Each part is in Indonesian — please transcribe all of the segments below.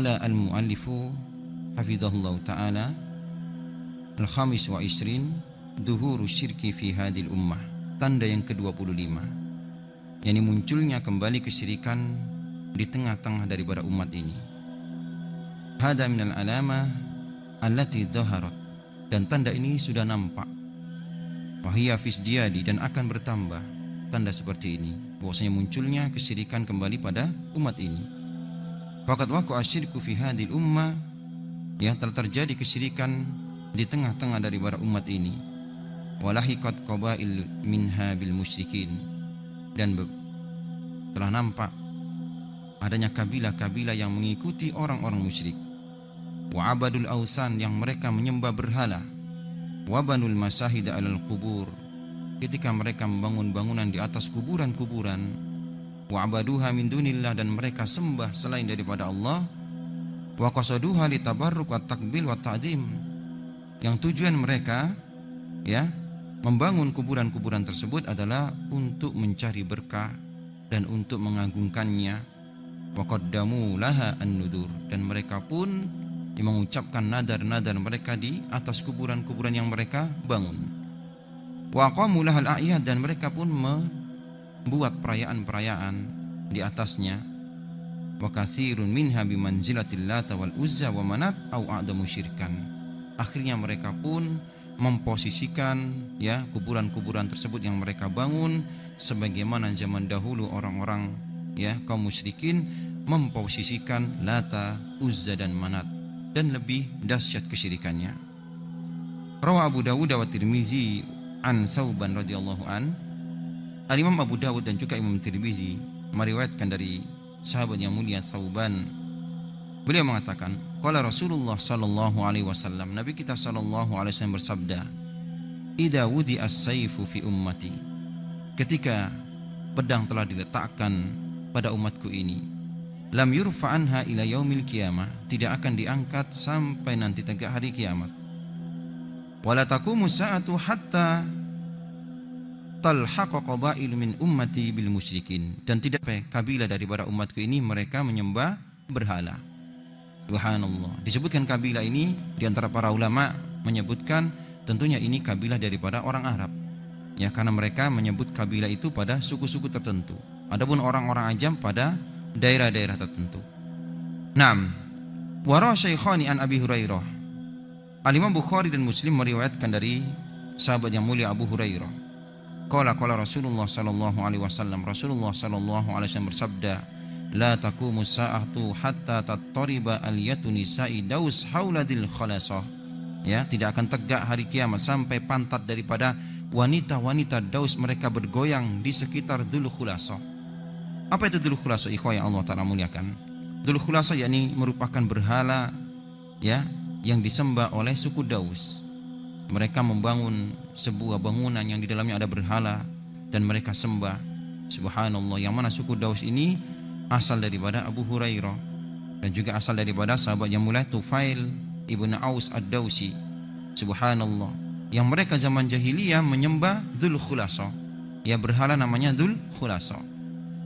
Qala al-muallifu hafidhahullah ta'ala al-khamis wa isrin duhuru syirki fi hadil ummah. Tanda yang ke-25, yakni munculnya kembali kesyirikan di tengah-tengah daripada umat ini. Hada minal alama allati dhaharat, dan tanda ini sudah nampak. Wahiyya fisdiyadi, dan akan bertambah tanda seperti ini, bahwasanya munculnya kesyirikan kembali pada umat ini. Faqad waqa'a asyirku fi hadil ummah, yang telah terjadi kesyirikan di tengah-tengah daripada umat ini. Walahiqat qabail minha bil musyrikin, dan telah nampak adanya kabilah-kabilah yang mengikuti orang-orang musyrik. Wa abadul ausan, yang mereka menyembah berhala. Wa banul masahid alal qubur, ketika mereka membangun bangunan di atas kuburan-kuburan. Wa abaduha min dunillah, dan mereka sembah selain daripada Allah. Wa qasaduha li tabarruk wa takbil wa ta'dim, yang tujuan mereka membangun kuburan-kuburan tersebut adalah untuk mencari berkah dan untuk mengagungkannya. Wa qaddamu laha an-nudur, dan mereka pun mengucapkan nadar-nadar mereka di atas kuburan-kuburan yang mereka bangun. Wa aqamu lahal a'yad, dan mereka pun membuat perayaan-perayaan di atasnya. Wa katsirun minha bimanzilatil Lata wal Uzza wa Manat au a'damu syirkan. Akhirnya mereka pun memposisikan kuburan-kuburan tersebut yang mereka bangun sebagaimana zaman dahulu orang-orang kaum musyrikin memposisikan Lata, Uzza dan Manat, dan lebih dahsyat kesyirikannya. Rawa Abu Dawud wa Tirmizi an Sauban radhiyallahu an. Al-Imam Abu Dawud dan juga Imam Tirmizi meriwayatkan dari sahabat yang mulia Sauban. Beliau mengatakan, qala Rasulullah sallallahu alaihi wasallam, Nabi kita sallallahu alaihi wasallam bersabda, idza wudi as-sayfu fi ummati, ketika pedang telah diletakkan pada umatku ini, lam yurfa anha ila yaumil qiyamah, tidak akan diangkat sampai nanti tegak hari kiamat. Wala taqumu sa'atu hatta talhaqa qabail min ummati bil musyrikin, dan tidak kabilah daripada umatku ini mereka menyembah berhala. Subhanallah. Disebutkan kabilah ini di antara para ulama menyebutkan tentunya ini kabilah daripada orang Arab. Karena mereka menyebut kabilah itu pada suku-suku tertentu. Adapun orang-orang Ajam pada daerah-daerah tertentu. Naam. Wa rawa Syaikhani an Abi Hurairah. Al-Imam Bukhari dan Muslim meriwayatkan dari sahabat yang mulia Abu Hurairah. Qala Rasulullah sallallahu alaihi wasallam, Rasulullah sallallahu alaihi wasallam bersabda, la taqumu sa'atu hatta tattariba al-yatu nisa'i daus hauladil khalasah. Tidak akan tegak hari kiamat sampai pantat daripada wanita-wanita Daus mereka bergoyang di sekitar Dzul Khulasah. Apa itu Dzul Khulasah, ikhwah yang Allah Ta'ala muliakan? Dzul Khulasah yakni merupakan berhala yang disembah oleh suku Daus. Mereka membangun sebuah bangunan yang di dalamnya ada berhala dan mereka sembah. Subhanallah, yang mana suku Daus ini asal daripada Abu Hurairah dan juga asal daripada sahabat yang mulia Tufail ibn Aus ad-Dausi. Subhanallah, yang mereka zaman jahiliyah menyembah Dzul Khulasah, berhala namanya Dzul Khulasah.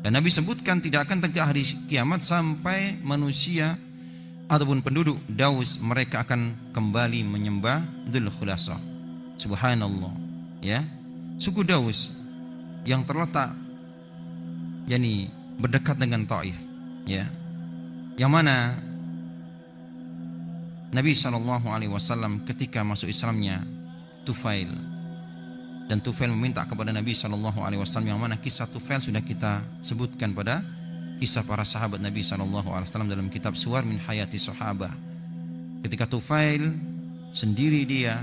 Dan Nabi sebutkan tidak akan tegak hari kiamat sampai manusia ataupun penduduk Daus mereka akan kembali menyembah Dzul Khulasah. Subhanallah, suku Daus yang terletak berdekat dengan Taif, yang mana Nabi SAW ketika masuk Islamnya Tufail, dan Tufail meminta kepada Nabi SAW, yang mana kisah Tufail sudah kita sebutkan pada kisah para sahabat Nabi SAW dalam kitab Suwar min Hayati Sahabah. Ketika Tufail sendiri dia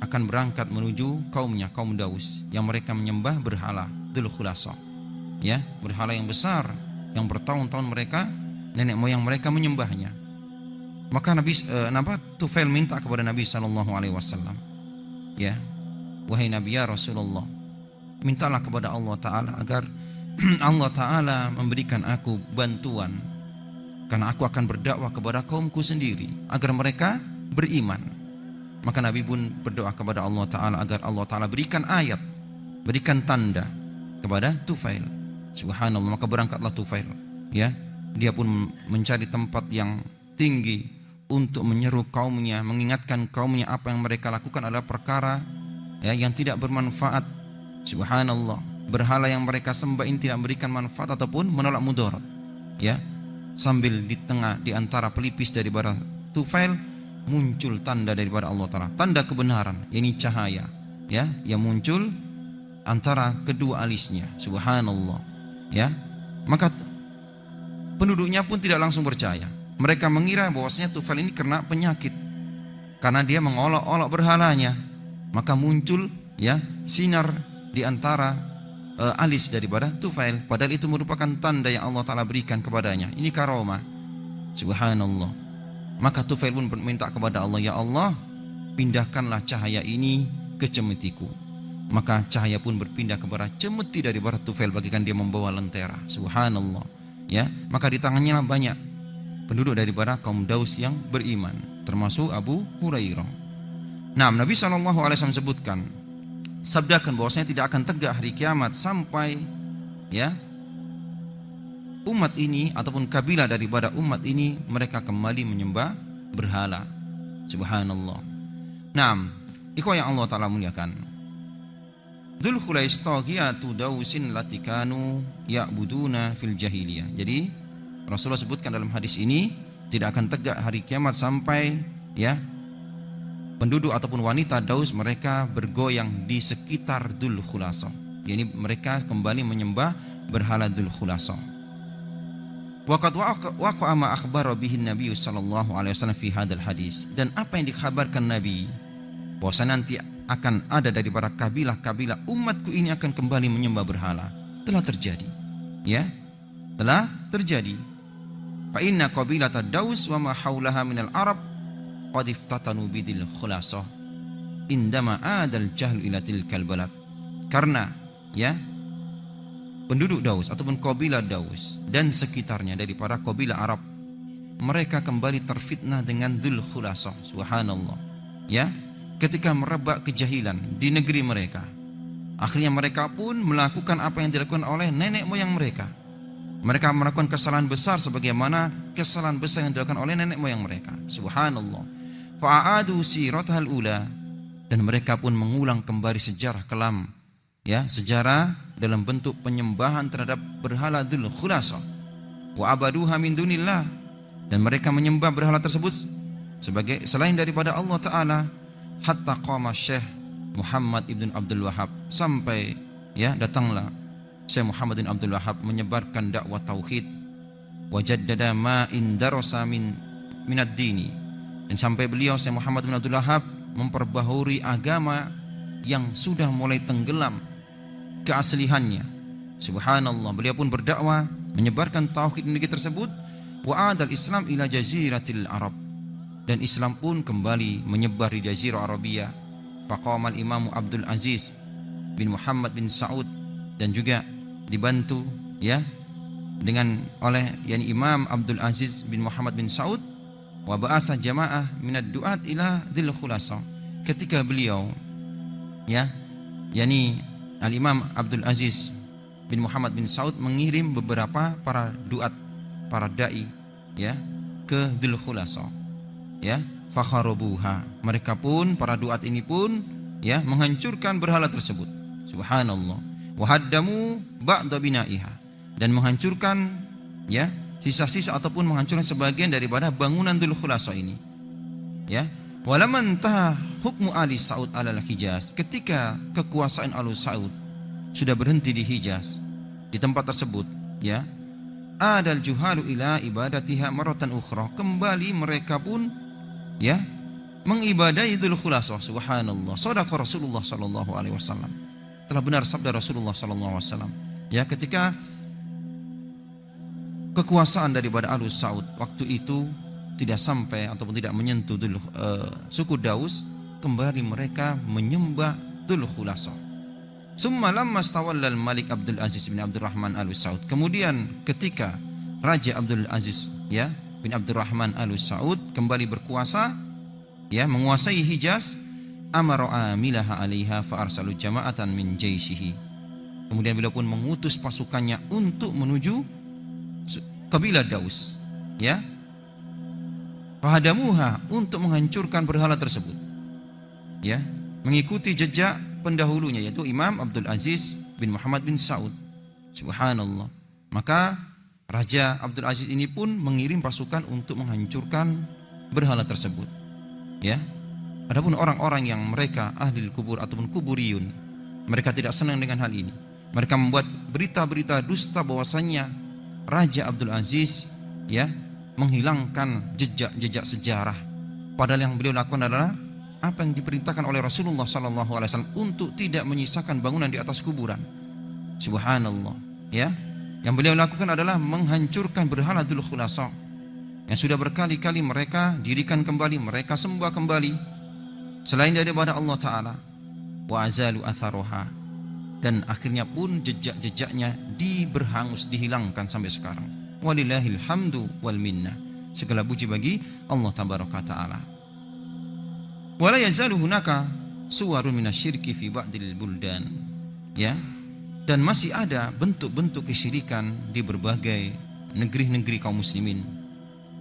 akan berangkat menuju kaumnya, kaum Daus yang mereka menyembah berhala Dzul Khulasah, berhala yang besar yang bertahun-tahun mereka, nenek moyang mereka menyembahnya. Maka Tufail minta kepada Nabi SAW, wahai Nabi ya Rasulullah, mintalah kepada Allah Ta'ala agar Allah Ta'ala memberikan aku bantuan, karena aku akan berdakwah kepada kaumku sendiri agar mereka beriman. Maka Nabi pun berdoa kepada Allah Ta'ala agar Allah Ta'ala berikan ayat, berikan tanda kepada Tufail. Subhanallah, maka berangkatlah Tufail, dia pun mencari tempat yang tinggi untuk menyeru kaumnya, mengingatkan kaumnya apa yang mereka lakukan adalah perkara yang tidak bermanfaat. Subhanallah, berhala yang mereka sembah ini tidak memberikan manfaat ataupun menolak mudarat. Sambil di antara pelipis daripada Tufail muncul tanda daripada Allah Ta'ala, tanda kebenaran, ini cahaya yang muncul antara kedua alisnya. Subhanallah. Maka penduduknya pun tidak langsung percaya. Mereka mengira bahwasanya Tufail ini kena penyakit karena dia mengolok-olok berhalanya. Maka muncul sinar di antara alis daripada Tufail, padahal itu merupakan tanda yang Allah Ta'ala berikan kepadanya. Ini karomah. Subhanallah. Maka Tufail pun minta kepada Allah, ya Allah, pindahkanlah cahaya ini ke cemetiku. Maka cahaya pun berpindah kepada cemeti daripada Tufail, bagikan dia membawa lentera. Subhanallah. Maka di tangannya banyak penduduk daripada kaum Daus yang beriman, termasuk Abu Hurairah. Nah, Nabi SAW sebutkan, sabdakan bahwasanya tidak akan tegak hari kiamat sampai umat ini ataupun kabilah daripada umat ini mereka kembali menyembah berhala. Subhanallah. Nah, ikhwah yang Allah Ta'ala muliakan, Dzul Khulaistagiyatu Dausin latikanu ya'buduna fil jahiliyah. Jadi Rasulullah sebutkan dalam hadis ini, tidak akan tegak hari kiamat sampai penduduk ataupun wanita Daus mereka bergoyang di sekitar Dzul Khulaisah. Jadi mereka kembali menyembah berhala Dzul Khulaisah. Waqad waqa'a ma akhbara bihi Nabi sallallahu alaihi wasallam fi hadzal hadis. Dan apa yang dikhabarkan Nabi bahwa nanti akan ada daripada kabilah-kabilah umatku ini akan kembali menyembah berhala, telah terjadi. Telah terjadi. Fa inna qabilata Daus wa ma haulaha minal Arab qad iftatanu bidil Khulaisah indama adal jahl ila tilkal balad. Karena penduduk Daus ataupun kabilah Daus dan sekitarnya daripada kabilah Arab, mereka kembali terfitnah dengan Dzul Khulaisah. Subhanallah. Ketika merebak kejahilan di negeri mereka, akhirnya mereka pun melakukan apa yang dilakukan oleh nenek moyang mereka. Mereka melakukan kesalahan besar sebagaimana kesalahan besar yang dilakukan oleh nenek moyang mereka. Subhanallah. Fa'adu siratal ula, dan mereka pun mengulang kembali sejarah kelam, sejarah dalam bentuk penyembahan terhadap berhala Dzul Khulaisah. Wa abaduha min dunillah, dan mereka menyembah berhala tersebut sebagai selain daripada Allah Ta'ala. Hatta qama Syekh Muhammad ibn Abdul Wahhab, sampai datanglah Syekh Muhammad bin Abdul Wahhab menyebarkan dakwah tauhid, wajaddada ma indarasa minad dini, dan sampai beliau Syekh Muhammad bin Abdul Wahhab memperbaharui agama yang sudah mulai tenggelam keaslihannya. Subhanallah. Beliau pun berdakwah menyebarkan tauhid di negeri tersebut. Wa adal Islam ila jaziratil Arab, dan Islam pun kembali menyebar di Jazirah Arabia. Faqamal Imam Abdul Aziz bin Muhammad bin Saud, dan juga dibantu dengan oleh Imam Abdul Aziz bin Muhammad bin Saud, wa ba'asa jamaah minad du'at ila Dzul Khulaisah. Ketika beliau Al-Imam Abdul Aziz bin Muhammad bin Saud mengirim beberapa para duat, para dai ke Dzul Khulaisah, fakharubuha. Mereka pun, para duat ini pun menghancurkan berhala tersebut. Subhanallah. Wa haddamu ba'da bina'iha, dan menghancurkan sisa-sisa ataupun menghancurkan sebagian daripada bangunan Dzul Khulaisah ini. Walaman taha hukmu Ali Saud alal Hijaz, ketika kekuasaan Al Saud sudah berhenti di Hijaz, di tempat tersebut, adal juhalu ila ibadatiha maratan ukhra, kembali mereka pun mengibadahi Dzul Khulaisah. Subhanallah. Shadaqa Rasulullah sallallahu alaihi wasallam. Telah benar sabda Rasulullah sallallahu alaihi wasallam. Ketika kekuasaan daripada Al Saud waktu itu tidak sampai ataupun tidak menyentuh suku Daus, kembali mereka menyembah Dzul Khulaisah. Summa lamma stawallal Malik Abdul Aziz bin Abdurrahman Al Saud, kemudian ketika Raja Abdul Aziz bin Abdurrahman Al Saud kembali berkuasa, menguasai Hijaz, amara amilaha alaiha fa arsalu jama'atan min jaisihi. Kemudian beliau pun mengutus pasukannya untuk menuju kabilah Daus, fahadamuha, untuk menghancurkan berhala tersebut. Ya, mengikuti jejak pendahulunya yaitu Imam Abdul Aziz bin Muhammad bin Saud. Subhanallah. Maka Raja Abdul Aziz ini pun mengirim pasukan untuk menghancurkan berhala tersebut. Ya. Adapun orang-orang yang mereka ahli kubur ataupun kuburiyun, mereka tidak senang dengan hal ini. Mereka membuat berita-berita dusta bahwasannya Raja Abdul Aziz ya menghilangkan jejak-jejak sejarah. Padahal yang beliau lakukan adalah apa yang diperintahkan oleh Rasulullah SAW untuk tidak menyisakan bangunan di atas kuburan. Subhanallah. Ya, yang beliau lakukan adalah menghancurkan berhala Dzul Khulasa yang sudah berkali-kali mereka dirikan kembali, mereka sembah kembali selain daripada Allah Ta'ala. Wa azalu atharoha, dan akhirnya pun jejak-jejaknya berhangus, dihilangkan sampai sekarang. Walillahil hamdu wal minnah. Segala puji bagi Allah Tabaraka Ta'ala. Wala yazalu hunaka suwarun minasyirki fi ba'dil buldan. Ya, dan masih ada bentuk-bentuk kesyirikan di berbagai negeri-negeri kaum muslimin.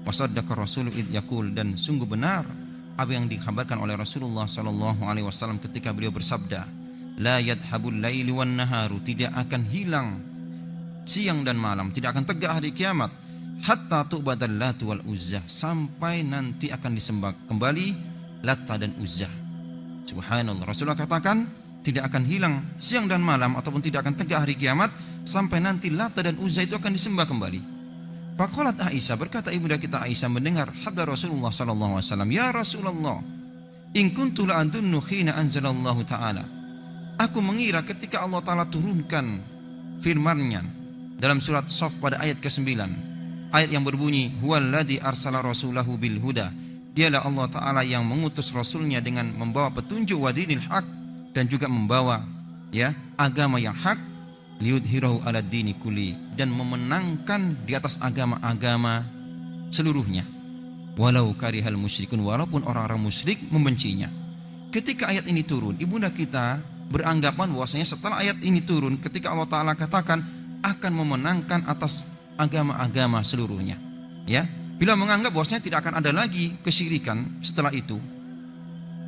Wasaddaqa Rasul id yaqul, dan sungguh benar apa yang dikabarkan oleh Rasulullah SAW ketika beliau bersabda, la yadhabul lailu wan naharu, tidak akan hilang siang dan malam, tidak akan tegak hari kiamat, hatta tu'badal Latu wal Uzzah, sampai nanti akan disembah kembali Latta dan Uzzah. Subhanallah. Rasulullah katakan tidak akan hilang siang dan malam ataupun tidak akan tegak hari kiamat sampai nanti Latta dan Uzzah itu akan disembah kembali. Faqalat Aisyah, berkata ibunda kita Aisyah mendengar sabda Rasulullah SAW, ya Rasulullah, in kuntu la adunnu khina anzalallahu ta'ala, aku mengira ketika Allah Ta'ala turunkan firman-Nya dalam surat Shaf pada ayat ke-9, ayat yang berbunyi huwallazi arsala rasulahu bil huda, dialah Allah Ta'ala yang mengutus Rasulnya dengan membawa petunjuk wa dinil haq, dan juga membawa ya agama yang hak, liyudhirahu ala dini kulli, dan memenangkan di atas agama-agama seluruhnya, walau karihal musyrikun, walaupun orang-orang musyrik membencinya. Ketika ayat ini turun, ibunda kita beranggapan bahwasanya setelah ayat ini turun, ketika Allah Ta'ala katakan akan memenangkan atas agama-agama seluruhnya, ya, bila menganggap bahwasanya tidak akan ada lagi kesyirikan setelah itu,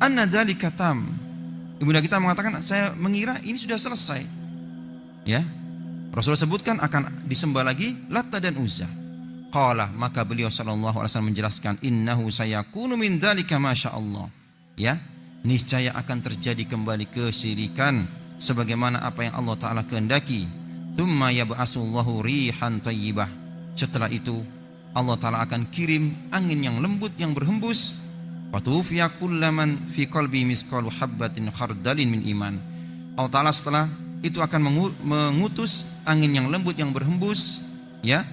anna dzalika tam, ibunda kita mengatakan saya mengira ini sudah selesai. Ya, Rasulullah sebutkan akan disembah lagi Latta dan Uzzah. Qala, maka beliau sallallahu alaihi wasallam menjelaskan, innahu sayakunu min dzalika masyaallah. Ya, niscaya akan terjadi kembali kesyirikan sebagaimana apa yang Allah Ta'ala kehendaki. Tsumma yab'asullahu rihan thayyibah. Setelah itu Allah Ta'ala akan kirim angin yang lembut yang berhembus. Fatufiya kullaman fi qalbi misqalu habbatin khardalin min iman. Allah Ta'ala setelah itu akan mengutus angin yang lembut yang berhembus, ya,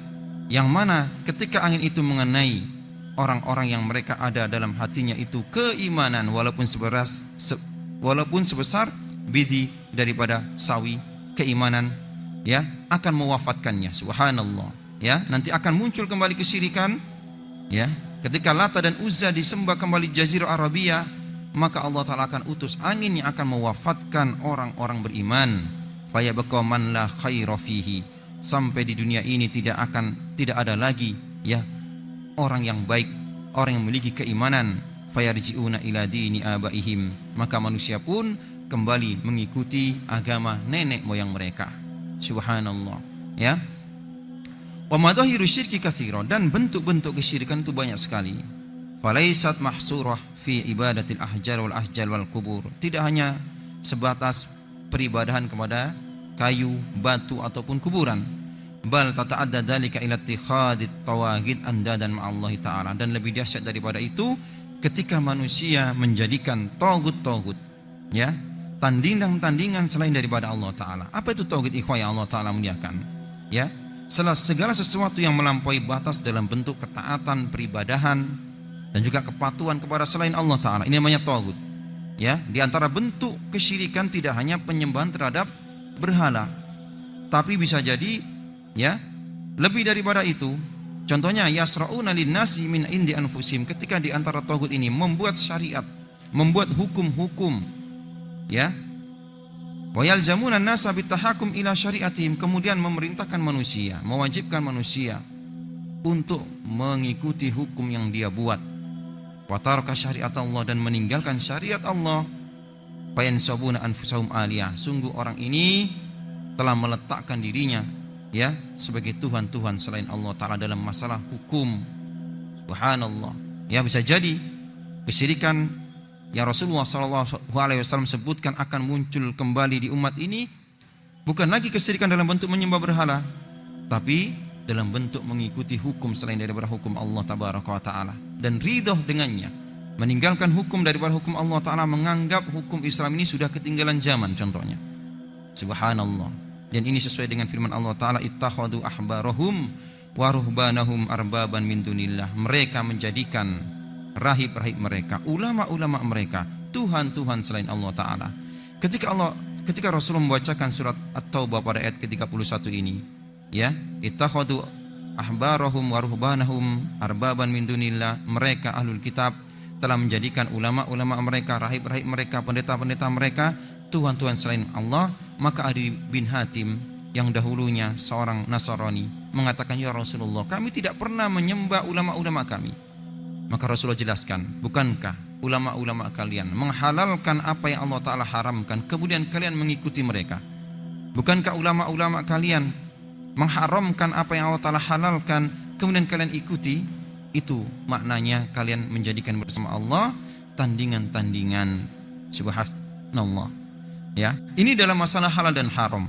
yang mana ketika angin itu mengenai orang-orang yang mereka ada dalam hatinya itu keimanan walaupun sebesar biji daripada sawi keimanan, ya, akan mewafatkannya. Subhanallah. Ya, nanti akan muncul kembali kesyirikan, ya, ketika Latta dan Uzzah disembah kembali Jazirah Arabia, maka Allah Ta'ala akan utus angin yang akan mewafatkan orang-orang beriman. Fayabqa man la khaira fihi, sampai di dunia ini tidak ada lagi ya orang yang baik, orang yang memiliki keimanan. Fayarji'una ila dini abaihim, maka manusia pun kembali mengikuti agama nenek moyang mereka. Subhanallah. Ya. Wa madhahiru syirki katsiran, dan bentuk-bentuk kesyirikan itu banyak sekali. Falaisat mahsurah fi ibadatil ahjar wal ahjal wal kubur, tidak hanya sebatas peribadahan kepada kayu, batu ataupun kuburan, bal tata'adda dzalika ila ittikhadit tawaghid andadan ma'allahi ta'ala, dan lebih dahsyat daripada itu ketika manusia menjadikan tagut-tagut, ya, tandingan-tandingan selain daripada Allah Ta'ala. Apa itu tauhid ikhwah yang Allah Ta'ala muliakan? Ya, segala sesuatu yang melampaui batas dalam bentuk ketaatan, peribadahan, dan juga kepatuhan kepada selain Allah Ta'ala, ini namanya tauhid. Ya, di antara bentuk kesyirikan tidak hanya penyembahan terhadap berhala, tapi bisa jadi ya lebih daripada itu. Contohnya yasra'una linnasi min indi anfusim, ketika di antara tauhid ini membuat syariat, membuat hukum-hukum, ya, wa yalzamuna an-nasa bitahakum ila syariatihim, kemudian memerintahkan manusia, mewajibkan manusia untuk mengikuti hukum yang dia buat, wa taraka syariat Allah, dan meninggalkan syariat Allah, fayansabuna anfusahum aliyah, sungguh orang ini telah meletakkan dirinya ya sebagai Tuhan-Tuhan selain Allah Ta'ala dalam masalah hukum. Subhanallah. Ya, bisa jadi kesyirikan yang Rasulullah SAW sebutkan akan muncul kembali di umat ini bukan lagi kesyirikan dalam bentuk menyembah berhala, tapi dalam bentuk mengikuti hukum selain daripada hukum Allah Tabaraka wa Ta'ala dan ridho dengannya, meninggalkan hukum daripada hukum Allah Ta'ala, menganggap hukum Islam ini sudah ketinggalan zaman contohnya. Subhanallah. Dan ini sesuai dengan firman Allah Ta'ala, ittakhadu ahbarahum wa ruhbanahum arbaban min dunillah. Mereka menjadikan rahib-rahib mereka, ulama-ulama mereka, Tuhan-Tuhan selain Allah Ta'ala. Ketika Rasulullah membacakan surat At-Taubah pada ayat ke-31 ini, ya, ittakhadu ahbarahum wa ruhbanahum arbaban min dunillah, mereka ahlul kitab telah menjadikan ulama-ulama mereka, rahib-rahib mereka, pendeta-pendeta mereka, Tuhan-Tuhan selain Allah. Maka Adi bin Hatim yang dahulunya seorang Nasrani mengatakan, ya Rasulullah, kami tidak pernah menyembah ulama-ulama kami. Maka Rasulullah jelaskan, bukankah ulama-ulama kalian menghalalkan apa yang Allah Ta'ala haramkan, kemudian kalian mengikuti mereka? Bukankah ulama-ulama kalian mengharamkan apa yang Allah Ta'ala halalkan, kemudian kalian ikuti? Itu maknanya kalian menjadikan bersama Allah tandingan-tandingan. Subhanallah. Ya, ini dalam masalah halal dan haram.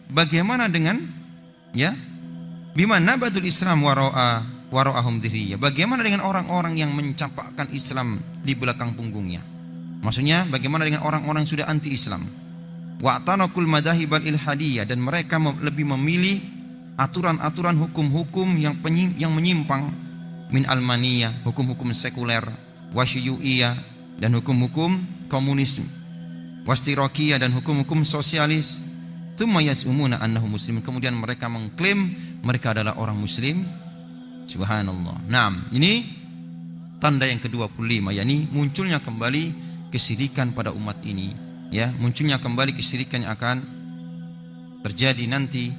Bagaimana dengan ya bima nabadul Islam wara'ahum dhiriyah, bagaimana dengan orang-orang yang mencampakkan Islam di belakang punggungnya? Maksudnya bagaimana dengan orang-orang yang sudah anti Islam? Wa'tanakul madahibal ilhadiyah, dan mereka lebih memilih aturan-aturan hukum-hukum yang menyimpang, min almaniyah, hukum-hukum sekuler, wasyuyu'iyah, dan hukum-hukum komunisme, wastirokiyah, dan hukum-hukum sosialis. Tsumma yas'umuna annahum muslimin, kemudian mereka mengklaim mereka adalah orang muslim. Subhanallah. Nah, ini tanda yang ke-25, yakni munculnya kembali kesyirikan pada umat ini, ya, munculnya kembali kesyirikan yang akan terjadi nanti,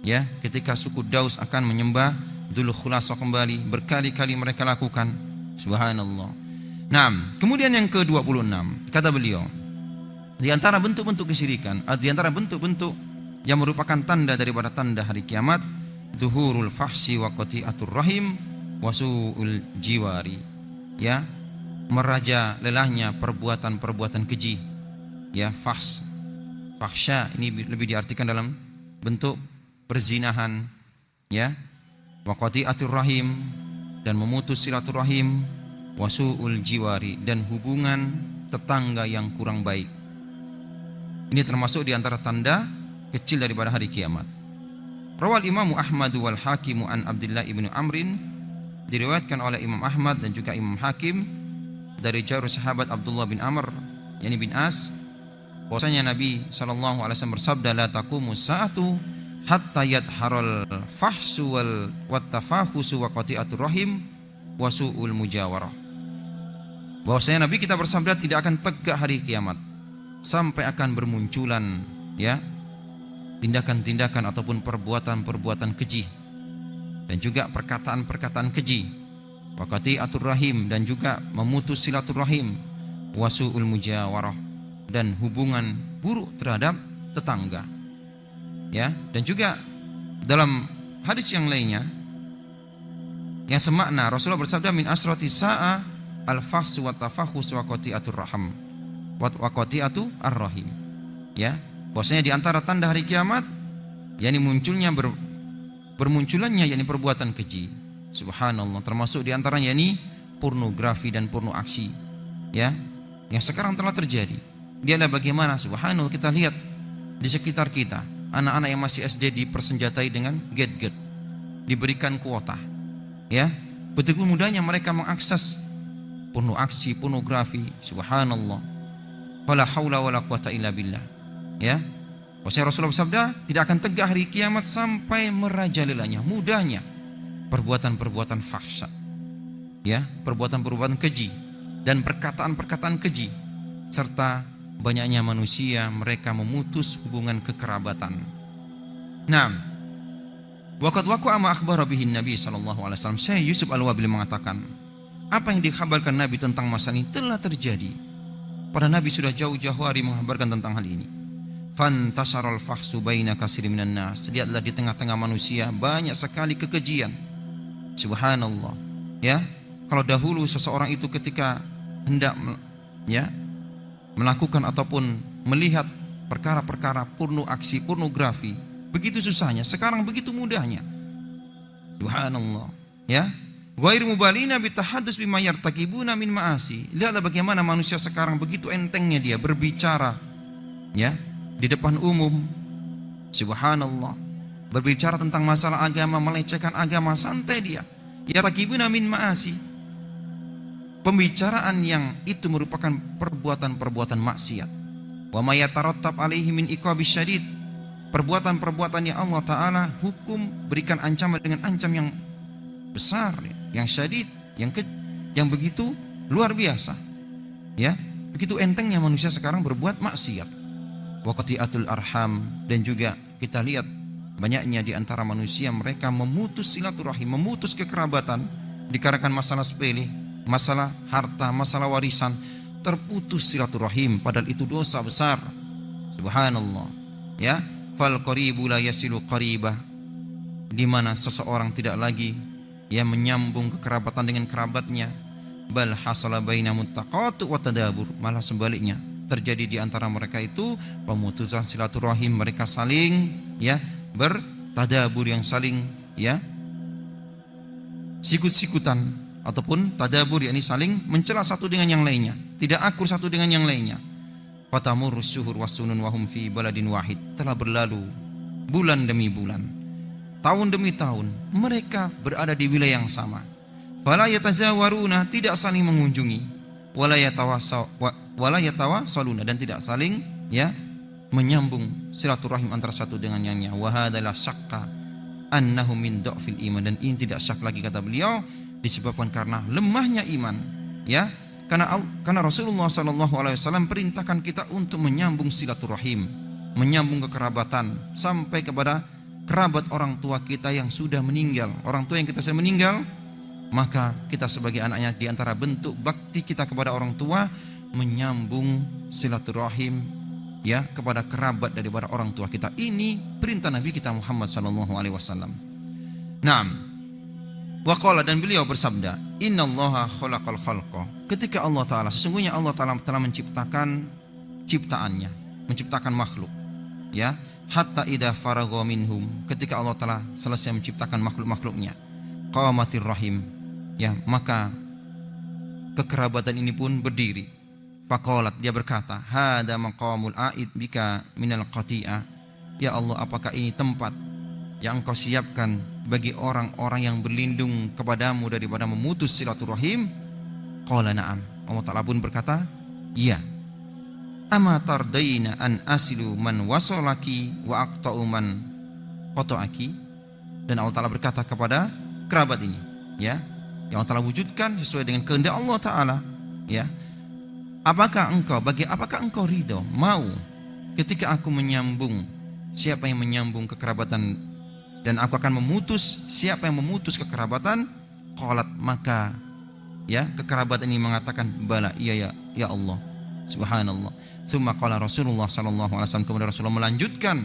ya, ketika suku Daus akan menyembah Dzul Khulasah kembali, berkali-kali mereka lakukan. Subhanallah. Nah, kemudian yang ke-26, kata beliau, di antara bentuk-bentuk kesyirikan, di antara bentuk-bentuk yang merupakan tanda daripada tanda hari kiamat, zuhurul fahsyi wa qati'atur rahim wa su'ul jiwari, ya, meraja lelahnya perbuatan-perbuatan keji, ya, fahsya ini lebih diartikan dalam bentuk perzinahan, ya, wa qati'atur rahim, dan memutus silaturahim, wa su'ul jiwari, dan hubungan tetangga yang kurang baik. Ini termasuk di antara tanda kecil daripada hari kiamat. Rawal Imam Ahmad wal Hakim an Abdullah ibn Amrin, diriwayatkan oleh Imam Ahmad dan juga Imam Hakim dari jalur sahabat Abdullah bin Amr, yakni bin As, bahwasanya Nabi SAW bersabda, la taqumu sa'atu hatta yadharal fahsu wal tafahusu wa qati'atur rahim wa su'ul mujawarah. Bahwasanya Nabi kita bersabda, tidak akan tegak hari kiamat sampai akan bermunculan, ya, tindakan-tindakan ataupun perbuatan-perbuatan keji, dan juga perkataan-perkataan keji, wa qati'atur rahim, dan juga memutus silaturahim, wa su'ul mujawarah, dan hubungan buruk terhadap tetangga, ya. Dan juga dalam hadis yang lainnya yang semakna, Rasulullah bersabda, min asrati sa'a al-fahsu wa tafahus wa qati'atur rahim wa qati'atu ar-rahim, ya, bahwasanya di antara tanda hari kiamat, yakni bermunculannya yakni perbuatan keji. Subhanallah, termasuk di antaranya yakni pornografi dan porno aksi, ya, yang sekarang telah terjadi. Dia adalah bagaimana, subhanallah, kita lihat di sekitar kita, anak-anak yang masih SD dipersenjatai dengan gadget, diberikan kuota, ya, begitu mudahnya mereka mengakses porno aksi, pornografi. Subhanallah, wala haula wala quwata illa billah, ya. Rasulullah bersabda, tidak akan tegak hari kiamat sampai merajalelanya, mudahnya perbuatan-perbuatan fahsya, ya, perbuatan-perbuatan keji dan perkataan-perkataan keji, serta banyaknya manusia mereka memutus hubungan kekerabatan. Nah, waqad waqa'a ma akhbara bihi Nabi sallallahu alaihi wasallam. Syekh Yusuf Al-Wabil mengatakan Apa yang dikhabarkan Nabi tentang masalah ini telah terjadi. Pada Nabi sudah jauh-jauh hari mengabarkan tentang hal ini. Fantasharal fakhsu baina katsirin minan nas. Lihatlah di tengah-tengah manusia banyak sekali kekejian. Subhanallah. Ya, kalau dahulu seseorang itu ketika hendak melakukan ataupun melihat perkara-perkara aksi pornografi, begitu susahnya, sekarang begitu mudahnya. Subhanallah. Ya, ghairu mubalina bitahaddus bima yartakibuna min ma'asi. Lihatlah bagaimana manusia sekarang begitu entengnya dia berbicara di depan umum. Subhanallah. Berbicara tentang masalah agama, melecehkan agama, santai dia. Yartakibuna min ma'asi. Pembicaraan yang itu merupakan perbuatan-perbuatan maksiat. Wa may yatarattab alaihi min iqabis syadid. Perbuatan-perbuatan yang Allah Ta'ala hukum, berikan ancaman dengan ancam yang besar, yang syadid, yang begitu luar biasa. Ya, begitu entengnya manusia sekarang berbuat maksiat. Wa qati'atul arham, dan juga kita lihat banyaknya di antara manusia mereka memutus silaturahim, memutus kekerabatan dikarenakan masalah sepele, masalah harta, masalah warisan, terputus silaturahim, padahal itu dosa besar. Subhanallah. Ya, fal qaribu la yasilu qaribah, di mana seseorang tidak lagi menyambung kekerabatan dengan kerabatnya. Bal hasala baina muttaqatu wa tadabur, malah sebaliknya terjadi di antara mereka itu pemutusan silaturahim, mereka saling bertadabur, yang saling sikut-sikutan ataupun tadabur, yakni saling mencela satu dengan yang lainnya, tidak akur satu dengan yang lainnya. Fatamurrus syuhur wasunun wahum fi baladin wahid, telah berlalu bulan demi bulan, tahun demi tahun, mereka berada di wilayah yang sama. Fala yatazawaruna, tidak saling mengunjungi, wala yatawasaluna, dan tidak saling menyambung silaturahim antara satu dengan yang lainnya. Wa hadalah syakka annahu min dha'fil iman, dan ini tidak syak lagi, kata beliau, disebabkan karena lemahnya iman. Karena Rasulullah SAW perintahkan kita untuk menyambung silaturahim, menyambung kekerabatan sampai kepada kerabat orang tua kita yang sudah meninggal. Orang tua yang kita sudah meninggal, maka kita sebagai anaknya, di antara bentuk bakti kita kepada orang tua, menyambung silaturahim kepada kerabat daripada orang tua kita. Ini perintah Nabi kita Muhammad SAW. Naam. Wa qala, dan beliau bersabda, innallaha khalaqal khalqa, ketika Allah Ta'ala, sesungguhnya Allah Ta'ala telah menciptakan ciptaannya, menciptakan makhluk, hatta idza faragha minhum, ketika Allah Ta'ala selesai menciptakan makhluk-makhluknya, qamatir rahim, maka kekerabatan ini pun berdiri. Faqalat, dia berkata, hada maqamul a'id bika minal qati'ah, ya Allah, apakah ini tempat yang Engkau siapkan bagi orang-orang yang berlindung kepadamu daripada memutus silaturahim? Qala na'am, Allah Ta'ala pun berkata, ya. Ama tardaina an asilu man wasolaki wa aqta'u man qata'aki, dan Allah Ta'ala berkata kepada kerabat ini, yang Allah Ta'ala wujudkan sesuai dengan kehendak Allah Ta'ala, apakah engkau ridho, mau ketika aku menyambung siapa yang menyambung kekerabatan, dan aku akan memutus siapa yang memutus kekerabatan? Qalat, maka kekerabatan ini mengatakan, bala, iya ya Allah. Subhanallah. Summa qala Rasulullah sallallahu alaihi wasallam, kemudian Rasulullah melanjutkan,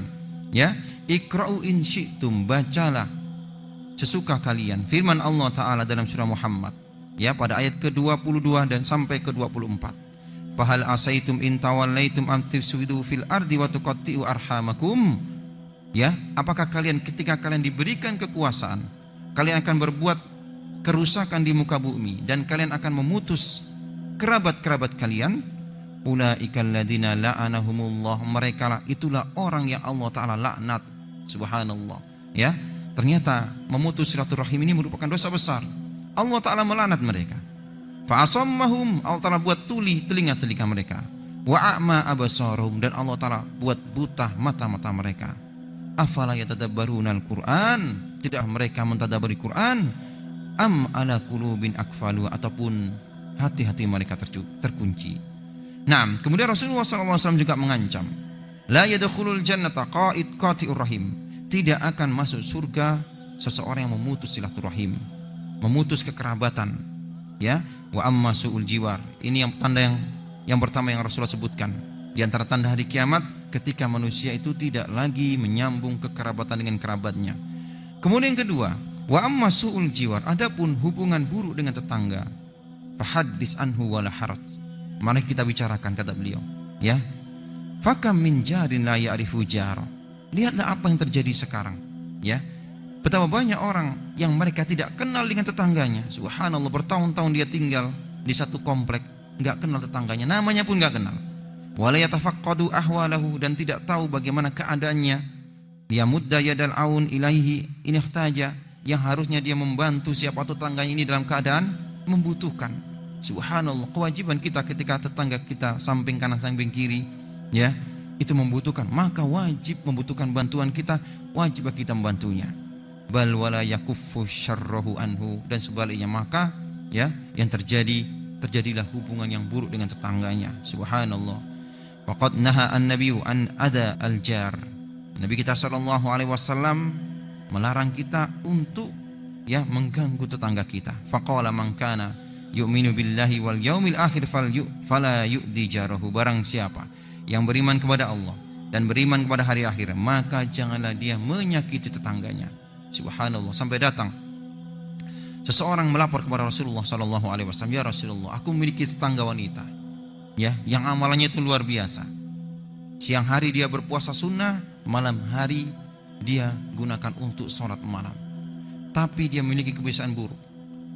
iqra'u in syi'tum, bacalah sesuka kalian firman Allah Ta'ala dalam surah Muhammad, pada ayat ke-22 dan sampai ke-24. Fahal asaitum in tawallaitum am tufsidu fil ardi wa tuqatti'u arhamakum. Apakah kalian ketika kalian diberikan kekuasaan, kalian akan berbuat kerusakan di muka bumi dan kalian akan memutus kerabat-kerabat kalian? Ulaikal ladzina la'anahumullah, mereka itulah orang yang Allah Ta'ala laknat. Subhanallah. Ternyata memutus silaturahim ini merupakan dosa besar. Allah Ta'ala melaknat mereka. Fa'asammahum, Allah Ta'ala buat tuli telinga-telinga mereka. Wa'a'ma abasarhum, dan Allah Ta'ala buat buta mata-mata mereka. Afala yatadabbarunal Qur'an, tidak mereka mentadaburi Quran? Am ala qulubin akfalu, ataupun hati-hati mereka terkunci. Nah, kemudian Rasulullah SAW juga mengancam, la yadkhulul jannata qati'ur rahim, tidak akan masuk surga seseorang yang memutus silaturahim, memutus kekerabatan, Ya, wa amma su'ul jiwar. Ini yang tanda yang pertama yang Rasulullah sebutkan. Di antara tanda hari kiamat ketika manusia itu tidak lagi menyambung kekerabatan dengan kerabatnya. Kemudian yang kedua, wa amma su'ul jiwar, adapun hubungan buruk dengan tetangga, fahaddis anhu wala haraj. Mari kita bicarakan, kata beliau, ya. Fakam min jarin la ya'rifu jara. Lihatlah apa yang terjadi sekarang, ya. Betapa banyak orang yang mereka tidak kenal dengan tetangganya. Subhanallah, bertahun-tahun dia tinggal di satu komplek, enggak kenal tetangganya, namanya pun enggak kenal. Wala yatafaqqadu ahwalahu, dan tidak tahu bagaimana keadaannya. Dia mudda yadal aun ilaihi in ihtaja, yang harusnya dia membantu siapa tetangganya ini dalam keadaan membutuhkan. Subhanallah, kewajiban kita ketika tetangga kita samping kanan samping kiri, ya, itu membutuhkan, maka wajib membutuhkan bantuan kita, wajib kita membantunya. Bal wala yakuffu syarrahu anhu, dan sebaliknya, maka ya yang terjadilah hubungan yang buruk dengan tetangganya. Subhanallah. Waqad naha an-nabiyyu an ada al-jar. Nabi kita sallallahu alaihi wasallam melarang kita untuk ya mengganggu tetangga kita. Faqala man kana yu'minu billahi wal yaumil akhir fala yu'di jarahu. Barang siapa yang beriman kepada Allah dan beriman kepada hari akhir, maka janganlah dia menyakiti tetangganya. Subhanallah, sampai datang seseorang melapor kepada Rasulullah sallallahu alaihi wasallam, ya Rasulullah, aku memiliki tetangga wanita, ya, yang amalannya itu luar biasa. Siang hari dia berpuasa sunnah, malam hari dia gunakan untuk sholat malam. Tapi dia memiliki kebiasaan buruk.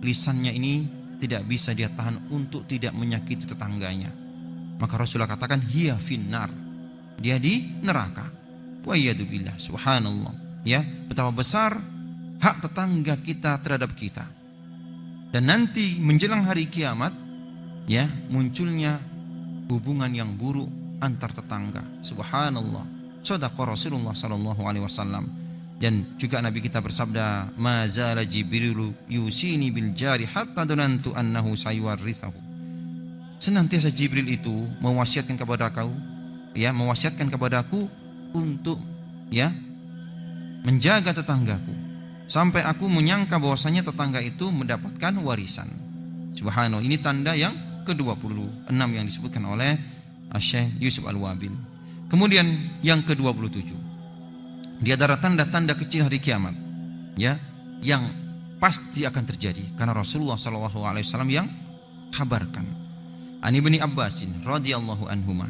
Lisannya ini tidak bisa dia tahan untuk tidak menyakiti tetangganya. Maka Rasulullah katakan, hiya finnar, dia di neraka. Wa iyyadubillah. Subhanallah. Ya, betapa besar hak tetangga kita terhadap kita. Dan nanti menjelang hari kiamat, ya, munculnya hubungan yang buruk antar tetangga. Subhanallah. Shadaqa Rasulullah sallallahu alaihi wasallam. Dan juga Nabi kita bersabda, ma zala Jibrilu yusini bil jari hatta donantu annahu sayuwarrithahu. Senantiasa Jibril itu mewasiatkan kepadaku, ya, mewasiatkan kepadaku untuk ya menjaga tetanggaku, sampai aku menyangka bahwasanya tetangga itu mendapatkan warisan. Subhanallah, ini tanda yang ke-26 yang disebutkan oleh Syekh Yusuf Al-Wabil. Kemudian yang ke-27, di antara tanda-tanda kecil hari kiamat, ya, yang pasti akan terjadi karena Rasulullah SAW yang kabarkan. Ani bin Abbasin radhiyallahu anhuma,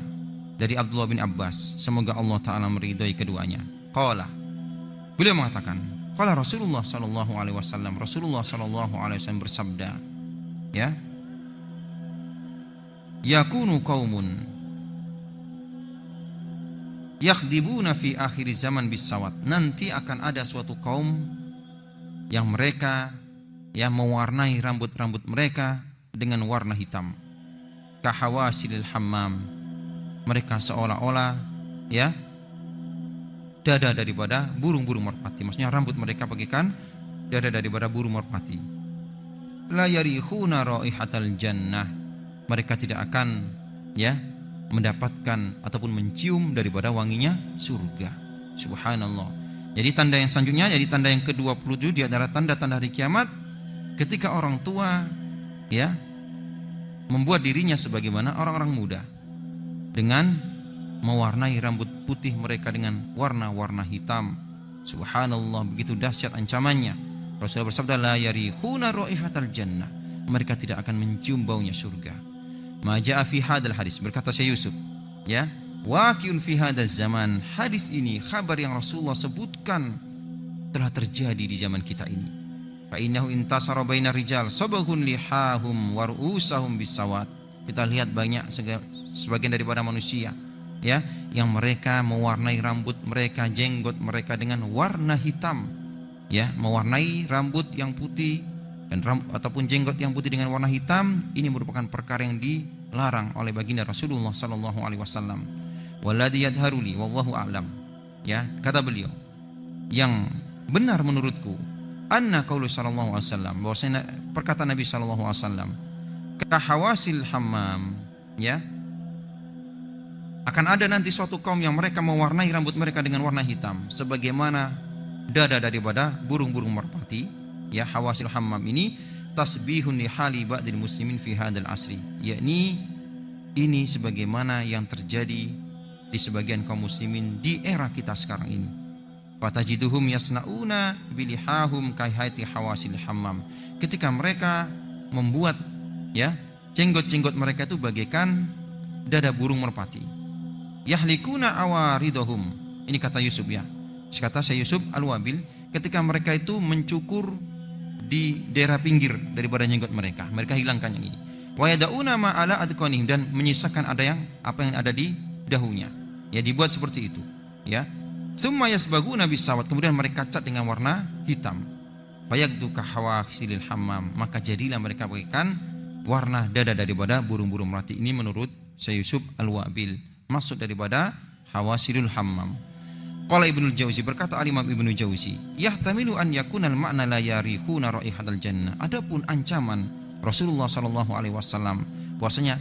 dari Abdullah bin Abbas, semoga Allah Ta'ala meridhai keduanya. Qala, beliau mengatakan, qala Rasulullah sallallahu alaihi wasallam, Rasulullah sallallahu alaihi wasallam bersabda, ya, yakunu qaumun yakhdibuna fi akhir zaman bisawat. Nanti akan ada suatu kaum yang mereka ya mewarnai rambut-rambut mereka dengan warna hitam. Kahawasilil hammam, mereka seolah-olah ya dada daripada burung-burung merpati. Maksudnya rambut mereka bagaikan dada daripada burung merpati. La yarihuna raihatal jannah, mereka tidak akan ya mendapatkan ataupun mencium daripada wanginya surga. Subhanallah. Jadi tanda yang selanjutnya, jadi tanda yang ke-27 di antara tanda-tanda hari kiamat, ketika orang tua ya membuat dirinya sebagaimana orang-orang muda dengan mewarnai rambut putih mereka dengan warna-warna hitam. Subhanallah, begitu dahsyat ancamannya. Rasulullah bersabda, la yarihuna raihatal jannah, mereka tidak akan mencium baunya surga. Ma jaa fi hadal hadis, berkata Syekh Yusuf, ya, waqi'un fi hadzal zaman, hadis ini kabar yang Rasulullah sebutkan telah terjadi di zaman kita ini. Fa innahu intasara bainar rijal sabaghun lihahum wa ru'usahum bisawat. Kita lihat banyak sebagian daripada manusia ya yang mereka mewarnai rambut mereka, jenggot mereka dengan warna hitam, ya, mewarnai rambut yang putih dan ataupun jenggot yang putih dengan warna hitam. Ini merupakan perkara yang dilarang oleh baginda Rasulullah sallallahu alaihi wasallam. Walladzi yadharu li wallahu a'lam, ya, kata beliau, yang benar menurutku anna qaulu sallallahu alaihi wasallam, bahwasanya perkataan Nabi sallallahu alaihi wasallam, kahawasil hammam, ya, akan ada nanti suatu kaum yang mereka mewarnai rambut mereka dengan warna hitam sebagaimana dada daripada burung-burung merpati, ya, hawasil hammam ini tasbihun li hali ba'dil muslimin fi hadzal asri, yakni ini sebagaimana yang terjadi di sebagian kaum muslimin di era kita sekarang ini. Fatajiduhum yasnauna bilihahum kaihati hawasil hammam, ketika mereka membuat ya jenggot-jenggot mereka itu bagaikan dada burung merpati. Yahlikuna awaridahum, ini kata Yusuf ya, kata saya Yusuf Al-Wabil, ketika mereka itu mencukur di daerah pinggir daripada jenggot mereka, mereka hilangkan yang ini. Wa yad'una ma ala adqanihim, dan menyisakan ada yang apa yang ada di dahunya. Ya, dibuat seperti itu, ya. Summa yasbaguna bisawat, kemudian mereka cat dengan warna hitam. Fayaqdu ka hawasilil hammam, maka jadilah mereka bagaikan warna dada daripada burung-burung melati. Ini menurut Syekh Yusuf Al-Wabil, maksud daripada hawasilul hammam. Qala Ibnul Jauzi, berkata Al-Imam Ibnu Jauzi, yahtamilu an yakunal ma'na la yarihuna raihatal jannah. Adapun ancaman Rasulullah sallallahu alaihi wasallam bahwasanya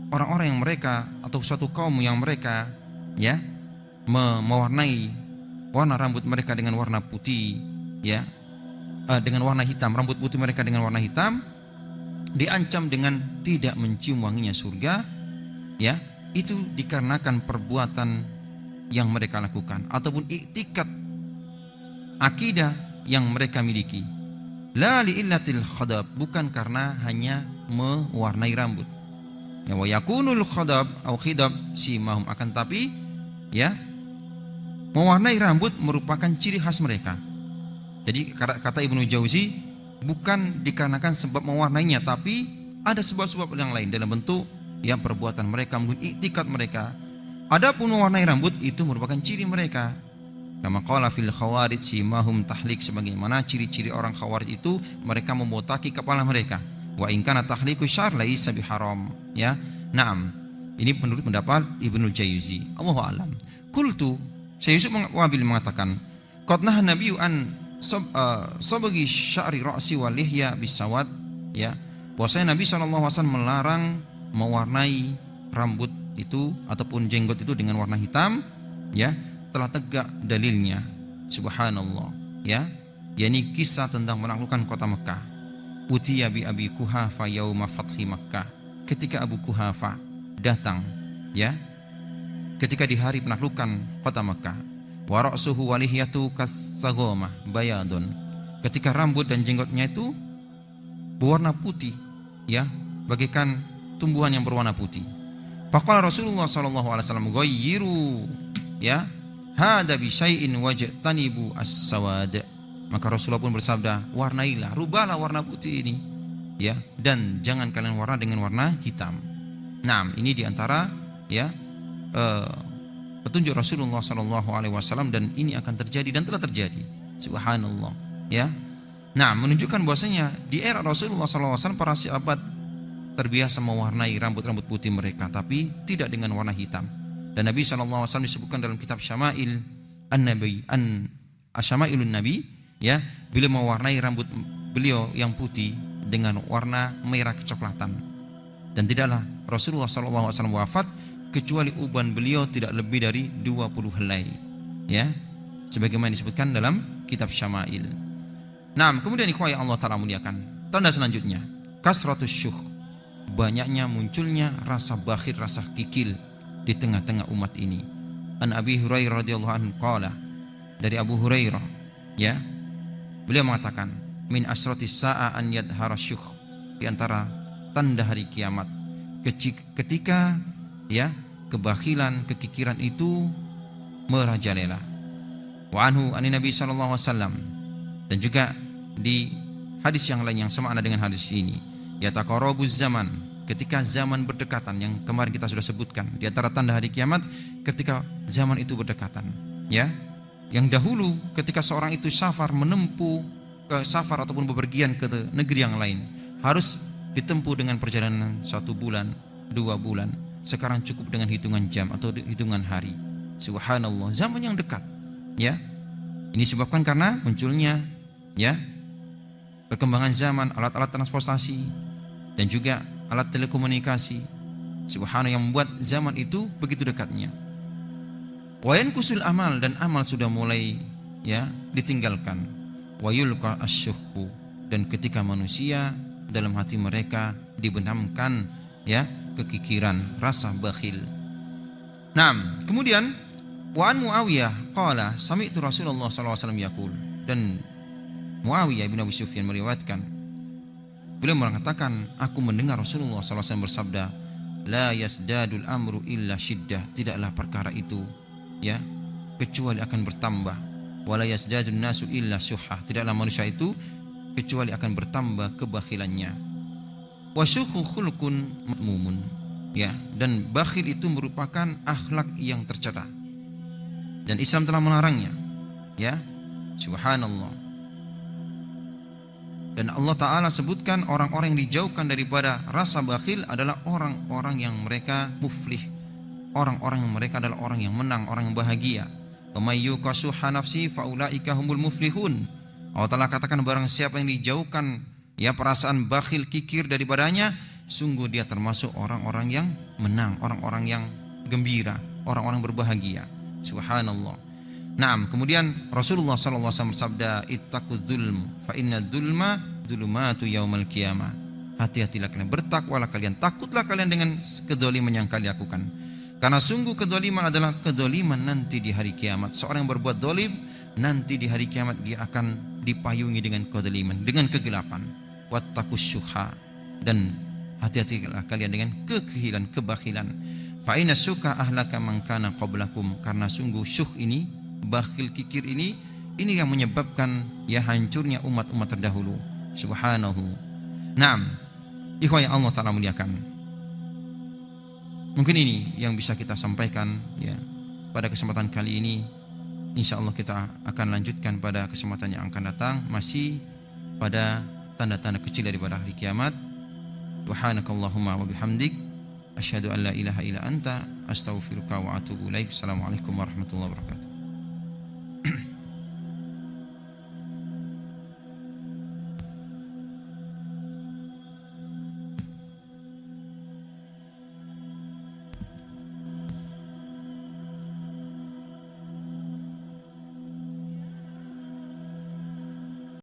orang-orang yang mereka atau suatu kaum yang mereka ya mewarnai warna rambut mereka dengan warna putih ya, dengan warna hitam, rambut putih mereka dengan warna hitam, diancam dengan tidak mencium wanginya surga ya, itu dikarenakan perbuatan yang mereka lakukan ataupun iktikad akidah yang mereka miliki. La li illatil khadab, bukan karena hanya mewarnai rambut. Ya, wa yakunul khadab au khidab simahum, akan tapi ya mewarnai rambut merupakan ciri khas mereka. Jadi kata Ibnu Jauzi, bukan dikarenakan sebab mewarnainya, tapi ada sebab-sebab yang lain dalam bentuk ya perbuatan mereka, mungkin iktikad mereka. Adapun mewarnai rambut itu merupakan ciri mereka. Kama qala fil khawarij simahum tahlik, sebagaimana ciri-ciri orang khawarij itu mereka membotaki kepala mereka. Wa in kana tahliku syar laisa biharam, ya. Naam. Ini menurut pendapat Ibnu Jauzi. Allahu a'lam. Qultu, Syekh Yusuf Wabil mengatakan, qad nahan nabiyyu an sabagi sya'ri ra'si wal lihya bisawad, ya. Bahwasanya Nabi sallallahu alaihi wasallam melarang mewarnai rambut itu ataupun jenggot itu dengan warna hitam, ya, telah tegak dalilnya. Subhanallah, ya. yakni kisah tentang menaklukkan kota Mekah. Utiya bi Abi Kuhafa yauma fathi Makkah, ketika Abu Kuhafa datang ya ketika di hari penaklukan kota Mekah. Wa ra'suhu walihiyatu kasagoma bayadun, ketika rambut dan jenggotnya itu berwarna putih ya, bagaikan tumbuhan yang berwarna putih. Faqala Rasulullah sallallahu alaihi wasallam ghayyiru ya hada bi syai'in wajtanibu as-sawad. Maka Rasulullah pun bersabda, warnailah, rubahlah warna putih ini ya, dan jangan kalian warna dengan warna hitam. Nah, ini diantara ya petunjuk Rasulullah sallallahu alaihi wasallam, dan ini akan terjadi dan telah terjadi. Subhanallah ya. Nah, menunjukkan bahwasanya di era Rasulullah sallallahu alaihi wasallam para sahabat terbiasa mewarnai rambut-rambut putih mereka, tapi tidak dengan warna hitam. Dan Nabi sallallahu alaihi wasallam disebutkan dalam kitab Syama'il An-Nabi Asyama'ilun Nabi ya, beliau mewarnai rambut beliau yang putih dengan warna merah kecoklatan. Dan tidaklah Rasulullah sallallahu alaihi wasallam wafat kecuali uban beliau tidak lebih dari 20 helai ya, sebagaimana disebutkan dalam kitab Syama'il. Nah, kemudian ikhwah yang Allah taala muliakan, tanda selanjutnya kasratus syuh, banyaknya munculnya rasa bakhil, rasa kikil di tengah-tengah umat ini. An Abi Hurairah radhiyallahu anhu qala, dari Abu Hurairah ya, beliau mengatakan, min asratis sa'a an yadhara syuh, di antara tanda hari kiamat ketika ya kebakhilan, kekikiran itu merajalela. Wa anhu an Nabi sallallahu alaihi wasallam, dan juga di hadis yang lain yang semakna dengan hadis ini, yataqarabuz zaman, ketika zaman berdekatan, yang kemarin kita sudah sebutkan di antara tanda hari kiamat ketika zaman itu berdekatan ya. Yang dahulu ketika seorang itu safar, menempuh ke safar ataupun bepergian ke negeri yang lain, harus ditempuh dengan perjalanan 1 bulan, 2 bulan. Sekarang cukup dengan hitungan jam atau hitungan hari. Subhanallah, zaman yang dekat ya. Ini disebabkan karena munculnya ya perkembangan zaman, alat-alat transportasi dan juga alat telekomunikasi. Subhanallah, yang membuat zaman itu begitu dekatnya. Wa yankusul amal, dan amal sudah mulai ya ditinggalkan. Wa yulqa asyuhu, dan ketika manusia dalam hati mereka dibenamkan ya kekikiran, rasa bakhil. Nah, kemudian wa an Muawiyah qala sami'tu Rasulullah sallallahu alaihi wasallam yaqul, dan Muawiyah bin Abi Sufyan meriwayatkan, beliau mengatakan, aku mendengar Rasulullah sallallahu alaihi wasallam bersabda, la yasdadul amru illa syiddah, tidaklah perkara itu ya kecuali akan bertambah, wala yasdadun nasu illa syuhah, tidaklah manusia itu kecuali akan bertambah kebakhilannya. Wa syukhu khulqun madmumun, ya, dan bakhil itu merupakan akhlak yang tercela dan Islam telah melarangnya, ya, subhanallah. Dan Allah Ta'ala sebutkan orang-orang yang dijauhkan daripada rasa bakhil adalah orang-orang yang mereka muflih, orang-orang yang mereka adalah orang yang menang, orang yang bahagia. Wa may yuqa shuhha nafsi fa ulaika humul muflihun. Allah Ta'ala katakan, barang siapa yang dijauhkan ya perasaan bakhil, kikir daripadanya, sungguh dia termasuk orang-orang yang menang, orang-orang yang gembira, orang-orang berbahagia. Subhanallah. Naam, kemudian Rasulullah sallallahu alaihi wasallam bersabda, ittaqudz dzulm fa inna dzulma dzulumatu yaumal qiyamah. Hati-hatilah kalian, bertakwalah kalian, takutlah kalian dengan kedzaliman yang kalian lakukan. Karena sungguh kedzaliman adalah kedzaliman nanti di hari kiamat. Seorang yang berbuat zalim nanti di hari kiamat dia akan dipayungi dengan kedzaliman, dengan kegelapan. Wattaqus syuha, dan hati-hatilah kalian dengan kekihilan, kebakhilan. Fa inna syuka ahlaka man kana qablakum, karena sungguh syuh ini, bakhil, kikir ini yang menyebabkan ya hancurnya umat-umat terdahulu. Subhanahu. Naam, ikhwan yang Allah Ta'ala muliakan, mungkin ini yang bisa kita sampaikan ya pada kesempatan kali ini. InsyaAllah kita akan lanjutkan pada kesempatan yang akan datang, masih pada tanda-tanda kecil daripada hari kiamat. Subhanakallahumma wa bihamdik, asyhadu an la ilaha illa anta, astaghfiruka wa atubu ilaik. Assalamualaikum warahmatullahi wabarakatuh.